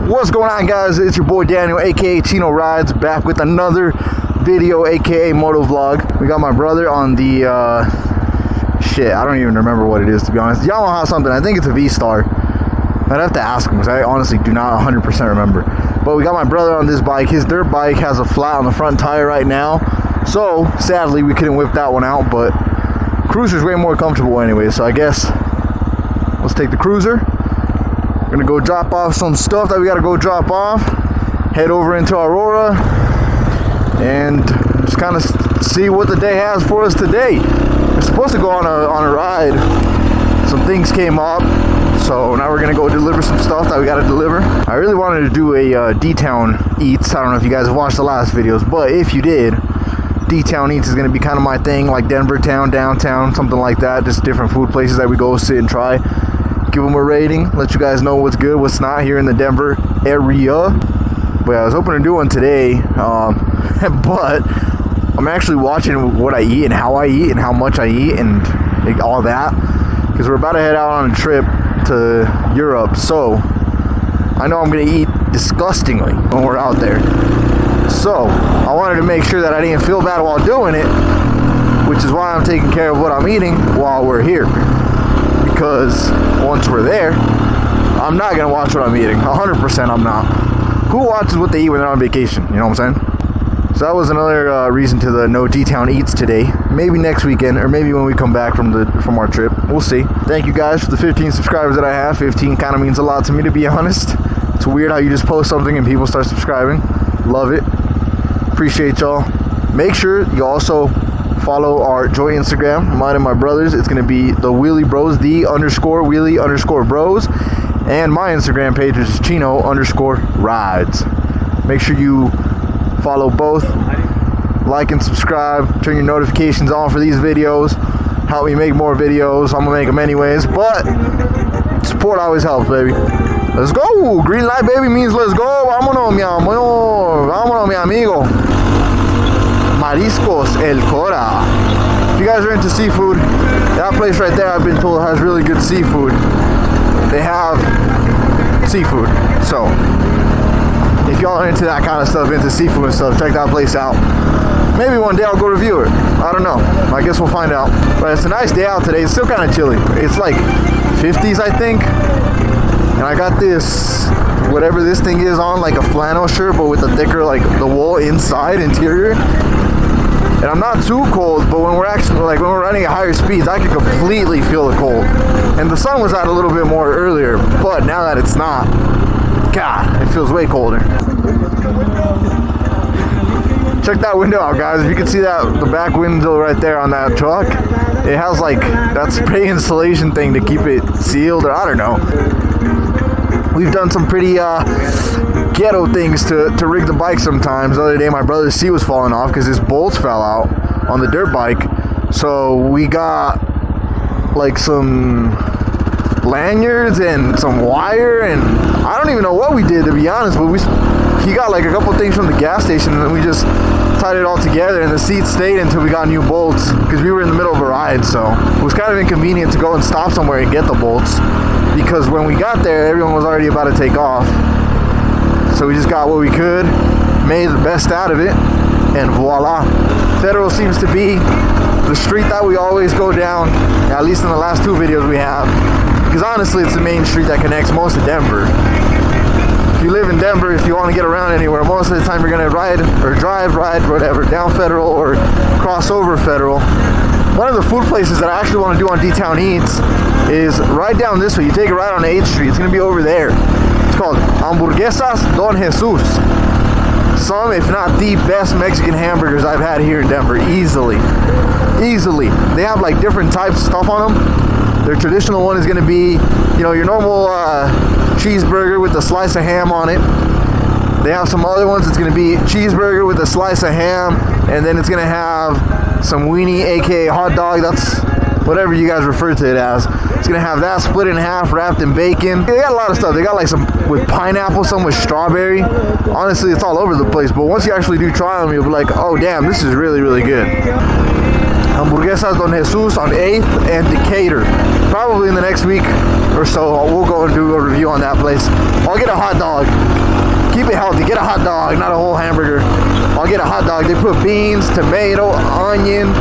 What's going on, guys? It's your boy Daniel, aka Chino Rides, back with another video, aka Motovlog. We got my brother on the shit, I don't even remember what it is, to be honest. Yamaha something, I think it's a V-Star. I'd have to ask him because I honestly do not 100% remember. But we got my brother on this bike. His dirt bike has a flat on the front tire right now, so sadly we couldn't whip that one out, but Cruiser's way more comfortable anyway, so I guess let's take the Cruiser. We're gonna go drop off some stuff that we gotta go drop off, head over into Aurora, and just kind of see what the day has for us today. We're supposed to go on a ride. Some things came up, so now we're gonna go deliver some stuff that we gotta deliver. I really wanted to do a D-Town Eats. I don't know if you guys have watched the last videos, but if you did, D-Town Eats is gonna be kind of my thing, like Denver Town, downtown, something like that. Just different food places that we go sit and try. Give them a rating, let you guys know what's good, what's not here in the Denver area. But yeah, I was hoping to do one today, but I'm actually watching what I eat and how I eat and how much I eat and all that, because we're about to head out on a trip to Europe, so I know I'm gonna eat disgustingly when we're out there. So I wanted to make sure that I didn't feel bad while doing it, which is why I'm taking care of what I'm eating while we're here. Because once we're there, I'm not gonna watch what I'm eating. 100% I'm not. Who watches what they eat when they're on vacation? You know what I'm saying? So that was another reason to the no D-Town Eats today. Maybe next weekend, or maybe when we come back from our trip. We'll see. Thank you guys for the 15 subscribers that I have. 15 kind of means a lot to me, to be honest. It's weird how you just post something and people start subscribing. Love it. Appreciate y'all. Make sure you also follow our joint Instagram, mine and my brother's. It's going to be the Wheelie Bros, _Wheelie_Bros. And my Instagram page is Chino_Rides. Make sure you follow both. Like and subscribe. Turn your notifications on for these videos. Help me make more videos. I'm going to make them anyways. But support always helps, baby. Let's go. Green light, baby, means let's go. Vámonos, mi amor. Vámonos, mi amigo. Mariscos El Cora. If you guys are into seafood, that place right there, I've been told, has really good seafood. They have seafood, so if y'all are into that kind of stuff, into seafood and stuff, check that place out. Maybe one day I'll go review it. I don't know. I guess we'll find out. But it's a nice day out today. It's still kind of chilly. It's like 50s, I think. And I got this, whatever this thing is on, like a flannel shirt, but with a thicker, like the wool inside, interior. And I'm not too cold, but when we're actually, like when we're running at higher speeds, I can completely feel the cold. And the sun was out a little bit more earlier, but now that it's not, God, it feels way colder. Check that window out, guys. If you can see that, the back window right there on that truck, it has like that spray insulation thing to keep it sealed, or I don't know. We've done some pretty ghetto things to rig the bike sometimes. The other day my brother's seat was falling off because his bolts fell out on the dirt bike. So we got like some lanyards and some wire, and I don't even know what we did, to be honest, but he got like a couple things from the gas station, and then we just tied it all together, and the seat stayed until we got new bolts because we were in the middle of a ride. So it was kind of inconvenient to go and stop somewhere and get the bolts, because when we got there, everyone was already about to take off. So we just got what we could, made the best out of it, and voila. Federal seems to be the street that we always go down, at least in the last two videos we have, because honestly it's the main street that connects most of Denver. If you live in Denver, if you want to get around anywhere, most of the time you're going to ride, whatever, down Federal or cross over Federal. One of the food places that I actually want to do on D-Town Eats is right down this way. You take a ride on 8th Street. It's going to be over there. It's called Hamburguesas Don Jesus. Some, if not the best Mexican hamburgers I've had here in Denver. Easily. They have like different types of stuff on them. Their traditional one is going to be, you know, your normal cheeseburger with a slice of ham on it. They have some other ones. It's going to be cheeseburger with a slice of ham, and then it's going to have some weenie, aka hot dog. That's whatever you guys refer to it as. It's going to have that split in half, wrapped in bacon. They got a lot of stuff. They got like some with pineapple, some with strawberry. Honestly, it's all over the place, but once you actually do try them, you'll be like, oh damn, this is really, really good. Hamburguesas Don Jesus on 8th and Decatur. Probably in the next week or so, we'll go and do a review on that place. I'll get a hot dog. keep it healthy. Get a hot dog, not a whole hamburger. I'll get a hot dog. They put beans, tomato, onion.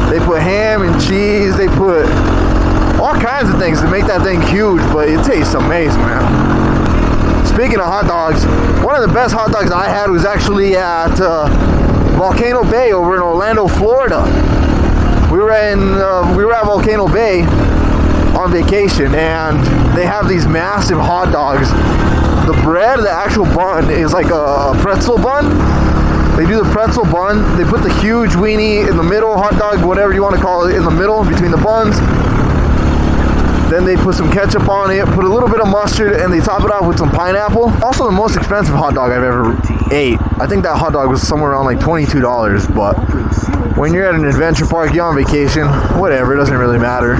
They put ham and cheese. They put all kinds of things to make that thing huge, but it tastes amazing, man. Speaking of hot dogs, one of the best hot dogs I had was actually at Volcano Bay over in Orlando, Florida. We were at Volcano Bay on vacation, and they have these massive hot dogs. The bread, the actual bun, is like a pretzel bun. They do the pretzel bun. They put the huge weenie in the middle, hot dog, whatever you want to call it, in the middle between the buns. Then they put some ketchup on it, put a little bit of mustard, and they top it off with some pineapple. Also the most expensive hot dog I've ever ate. I think that hot dog was somewhere around like $22, but when you're at an adventure park, you're on vacation, whatever, it doesn't really matter.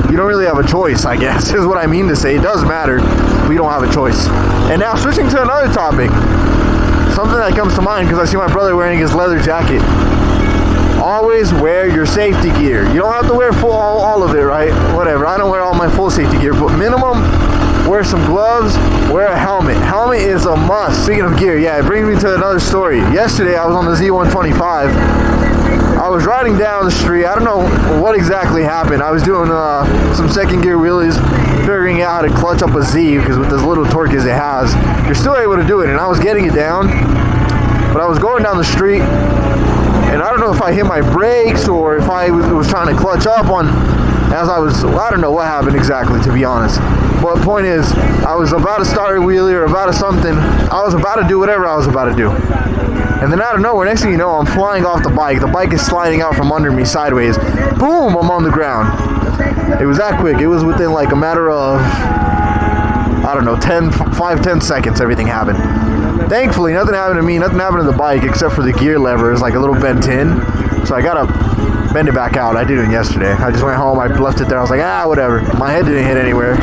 You don't really have a choice, I guess, is what I mean to say. It does matter, but you don't have a choice. And now switching to another topic, something that comes to mind because I see my brother wearing his leather jacket. Always wear your safety gear. You don't have to wear all of it, right? Whatever. I don't wear all my full safety gear, but minimum, wear some gloves, wear a helmet. Helmet is a must. Speaking of gear, yeah, it brings me to another story. Yesterday, I was on the Z125. I was riding down the street. I don't know what exactly happened. I was doing some second gear wheelies, figuring out how to clutch up a Z, because with as little torque as it has, you're still able to do it. And I was getting it down, but I was going down the street, and I don't know if I hit my brakes or if I was trying to clutch up on as I don't know what happened exactly, to be honest. But the point is, I was about to start a wheelie or about to something. I was about to do whatever I was about to do. And then out of nowhere, next thing you know, I'm flying off the bike. The bike is sliding out from under me sideways. Boom, I'm on the ground. It was that quick. It was within like a matter of, I don't know, 5-10 seconds, everything happened. Thankfully, nothing happened to me, nothing happened to the bike except for the gear lever is like a little bent in. So I gotta bend it back out. I did it yesterday. I just went home, I left it there. I was like, whatever. My head didn't hit anywhere.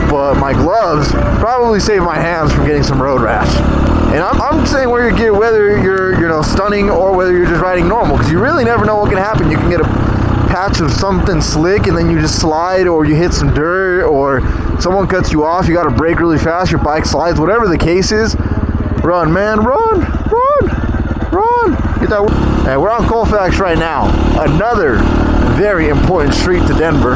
But my gloves probably saved my hands from getting some road rash. And I'm saying wear your gear whether you're stunning or whether you're just riding normal, because you really never know what can happen. You can get a patch of something slick and then you just slide, or you hit some dirt, or someone cuts you off, you gotta brake really fast, your bike slides, whatever the case is. Run, man, run. Get that. Hey, we're on Colfax right now. Another very important street to Denver.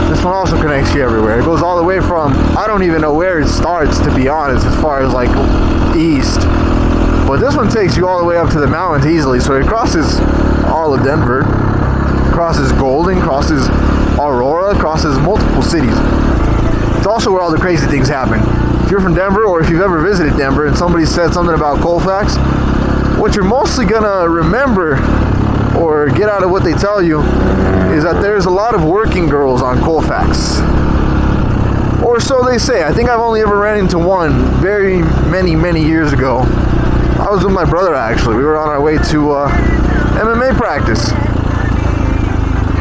This one also connects you everywhere. It goes all the way from, I don't even know where it starts, to be honest, as far as like east. But this one takes you all the way up to the mountains easily. So it crosses all of Denver, crosses Golden, crosses Aurora, crosses multiple cities. It's also where all the crazy things happen. If you're from Denver, or if you've ever visited Denver and somebody said something about Colfax, what you're mostly gonna remember or get out of what they tell you is that there's a lot of working girls on Colfax. Or so they say. I think I've only ever ran into one very many years ago. I was with my brother, actually. We were on our way to MMA practice.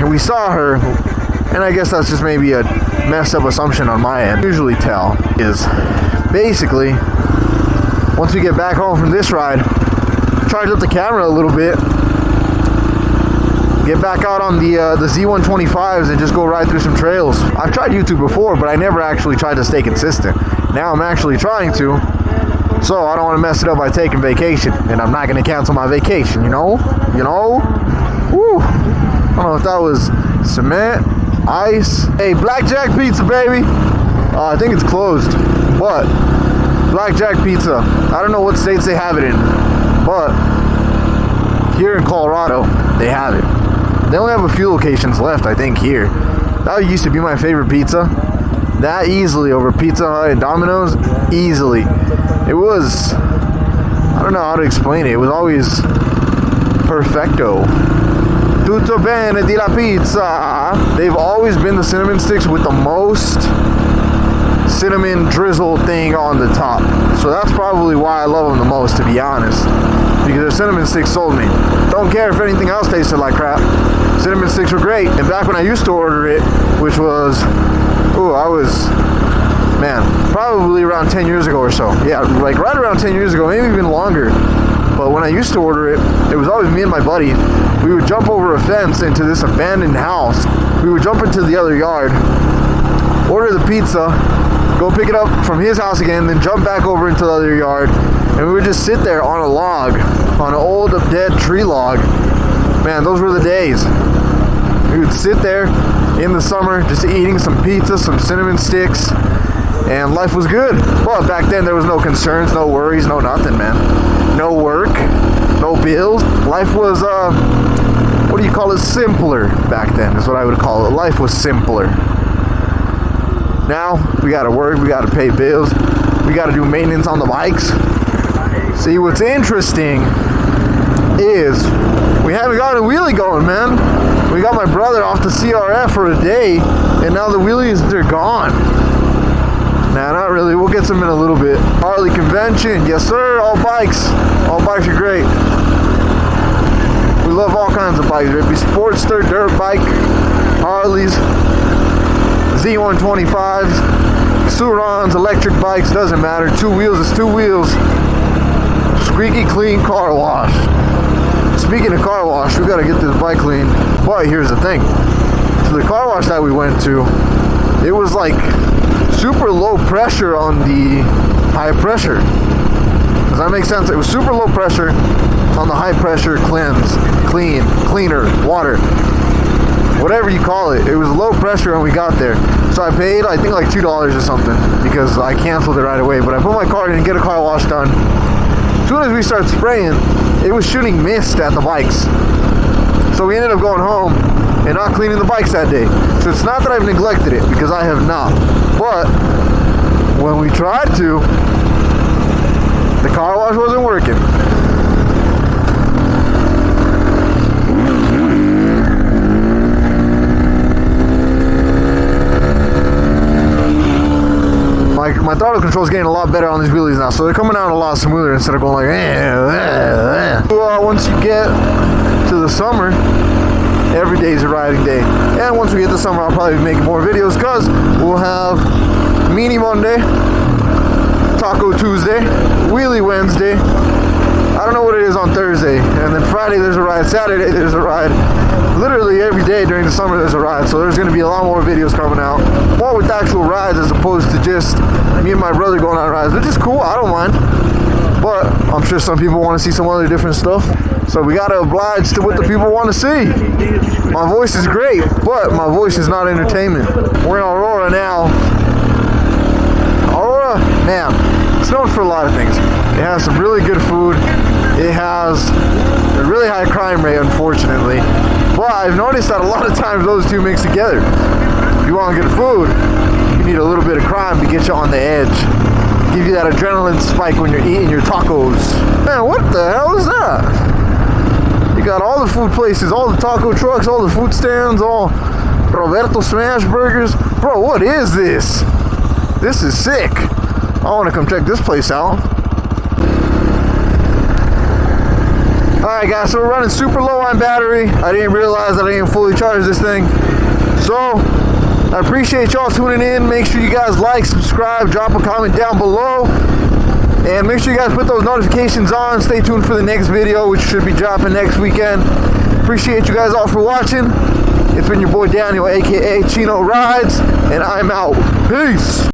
And we saw her, and I guess that's just maybe a messed up assumption on my end. Usually tell is basically, once we get back home from this ride, charge up the camera a little bit, get back out on the Z125s and just go ride through some trails. I've tried YouTube before, but I never actually tried to stay consistent. Now I'm actually trying to, so I don't want to mess it up by taking vacation, and I'm not going to cancel my vacation, you know? Woo! I don't know if that was cement, ice. Hey, Blackjack Pizza, baby! I think it's closed, but Blackjack Pizza. I don't know what states they have it in, but here in Colorado, they have it. They only have a few locations left, I think, here. That used to be my favorite pizza. That easily over Pizza Hut and Domino's, easily. It was, I don't know how to explain it. It was always perfecto. Tutto bene di la pizza. They've always been the cinnamon sticks with the most cinnamon drizzle thing on the top. So that's probably why I love them the most, to be honest. Because their cinnamon sticks sold me. Don't care if anything else tasted like crap. Cinnamon sticks were great. And back when I used to order it, which was, probably around 10 years ago or so. Yeah, like right around 10 years ago, maybe even longer. But when I used to order it, it was always me and my buddy. We would jump over a fence into this abandoned house. We would jump into the other yard, order the pizza, go pick it up from his house again, then jump back over into the other yard, and we would just sit there on a log, on an old dead tree log. Man, those were the days. We would sit there in the summer just eating some pizza, some cinnamon sticks, and life was good. But back then there was no concerns, no worries, no nothing, man. No work, no bills. Life was, what do you call it? Simpler back then is what I would call it. Life was simpler. Now we gotta work, we gotta pay bills, we gotta do maintenance on the bikes. See, what's interesting is we haven't got a wheelie going, man. We got my brother off the CRF for a day, and now the wheelies, they're gone. Nah, not really. We'll get some in a little bit. Harley convention, yes sir. All bikes are great. We love all kinds of bikes. It'd be Sportster, dirt bike, Harleys, Z125s, Surons, electric bikes, doesn't matter. 2 wheels is 2 wheels. Squeaky clean car wash. Speaking of car wash, we gotta get this bike clean. But here's the thing. So the car wash that we went to, it was like super low pressure on the high pressure. Does that make sense? It was super low pressure on the high pressure cleaner, water. Whatever you call it. It was low pressure when we got there. So I paid, I think like $2 or something, because I canceled it right away. But I put my car in and get a car wash done. As soon as we started spraying, it was shooting mist at the bikes. So we ended up going home and not cleaning the bikes that day. So it's not that I've neglected it, because I have not. But when we tried to, the car wash wasn't working. My throttle control is getting a lot better on these wheelies now, so they're coming out a lot smoother instead of going like once you get to the summer, every day is a riding day. And once we get to summer, I'll probably be making more videos, because we'll have Meanie Monday, Taco Tuesday, Wheelie Wednesday, I don't know what it is on Thursday, and then Friday there's a ride, Saturday there's a ride. Literally every day during the summer there's a ride, so there's going to be a lot more videos coming out. More with actual rides as opposed to just me and my brother going on rides, which is cool, I don't mind. But I'm sure some people want to see some other different stuff. So we got to oblige to what the people want to see. My voice is great, but my voice is not entertainment. We're in Aurora now. Aurora, man, it's known for a lot of things. It has some really good food. It has a really high crime rate, unfortunately. But I've noticed that a lot of times those two mix together. If you want good food, you need a little bit of crime to get you on the edge. Give you that adrenaline spike when you're eating your tacos. Man, what the hell is that? You got all the food places, all the taco trucks, all the food stands, all Roberto Smash Burgers. Bro, what is this? This is sick. I want to come check this place out. Alright guys, so we're running super low on battery. I didn't realize that I didn't fully charge this thing. So, I appreciate y'all tuning in. Make sure you guys like, subscribe, drop a comment down below. And make sure you guys put those notifications on. Stay tuned for the next video, which should be dropping next weekend. Appreciate you guys all for watching. It's been your boy Daniel, aka Chino Rides, and I'm out. Peace!